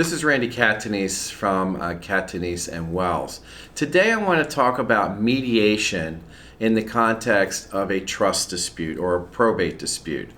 This is Randy Catanese from Catanese and Wells. Today I want to talk about mediation in the context of a trust dispute or a probate dispute.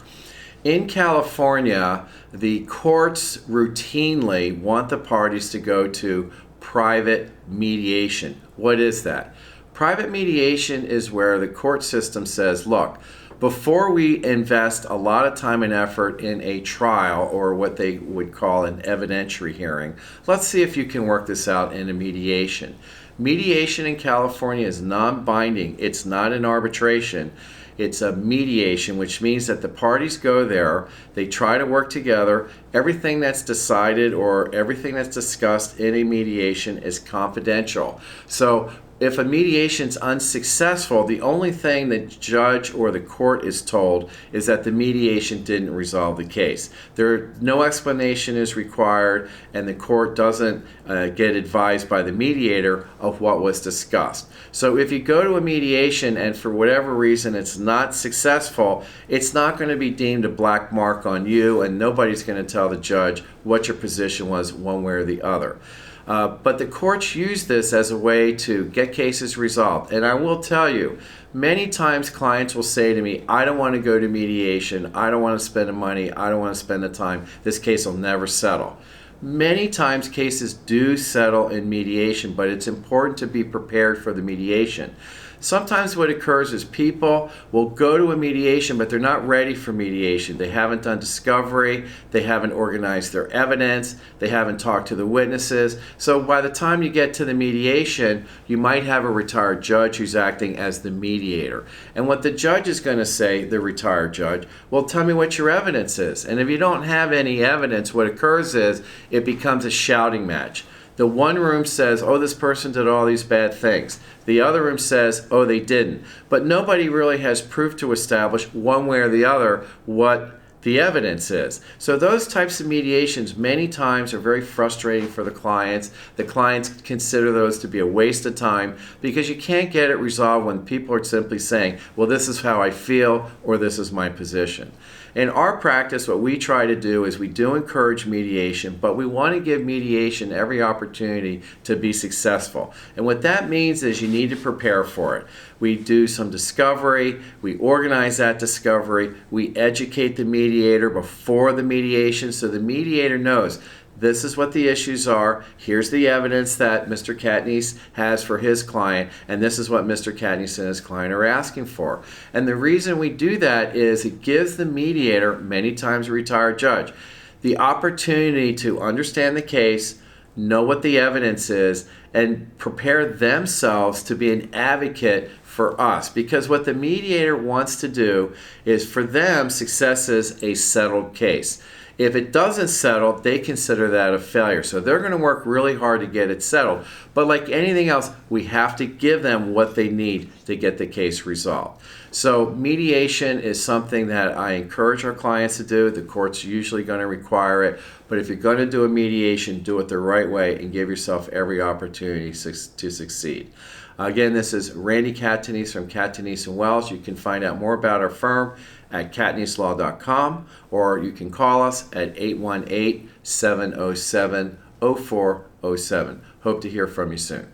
In California, the courts routinely want the parties to go to private mediation. What is that? Private mediation is where the court system says, look, before we invest a lot of time and effort in a trial or what they would call an evidentiary hearing, let's see if you can work this out in a mediation. Mediation in California is non-binding. It's not an arbitration. It's a mediation, which means that the parties go there, they try to work together. Everything that's decided or everything that's discussed in a mediation is confidential. So if a mediation is unsuccessful, the only thing the judge or the court is told is that the mediation didn't resolve the case. No explanation is required, and the court doesn't get advised by the mediator of what was discussed. So if you go to a mediation and for whatever reason it's not successful, it's not going to be deemed a black mark on you, and nobody's going to tell the judge what your position was one way or the other. But the courts use this as a way to get cases resolved. And I will tell you, many times clients will say to me, I don't want to go to mediation, I don't want to spend the money, I don't want to spend the time, this case will never settle. Many times cases do settle in mediation, but it's important to be prepared for the mediation. Sometimes what occurs is people will go to a mediation, but they're not ready for mediation. They haven't done discovery, they haven't organized their evidence, they haven't talked to the witnesses. So by the time you get to the mediation, you might have a retired judge who's acting as the mediator. And what the judge is going to say, the retired judge, well, tell me what your evidence is. And if you don't have any evidence, what occurs is it becomes a shouting match. The one room says, oh, this person did all these bad things. The other room says, oh, they didn't. But nobody really has proof to establish one way or the other what the evidence is. So those types of mediations many times are very frustrating for the clients. The clients consider those to be a waste of time because you can't get it resolved when people are simply saying, well, this is how I feel or this is my position. In our practice, what we try to do is we do encourage mediation, but we want to give mediation every opportunity to be successful. And what that means is you need to prepare for it. We do some discovery, we organize that discovery, we educate the mediator before the mediation so the mediator knows this is what the issues are, here's the evidence that Mr. Catanese has for his client, and this is what Mr. Catanese and his client are asking for. And the reason we do that is it gives the mediator, many times a retired judge, the opportunity to understand the case, know what the evidence is, and prepare themselves to be an advocate for us. Because what the mediator wants to do is for them, success is a settled case. If it doesn't settle, they consider that a failure. So they're going to work really hard to get it settled. But like anything else, we have to give them what they need to get the case resolved. So mediation is something that I encourage our clients to do. The court's usually going to require it. But if you're going to do a mediation, do it the right way and give yourself every opportunity to succeed. Again, this is Randy Catanese from Catanese and Wells. You can find out more about our firm at cataneselaw.com, or you can call us at 818-707-0407. Hope to hear from you soon.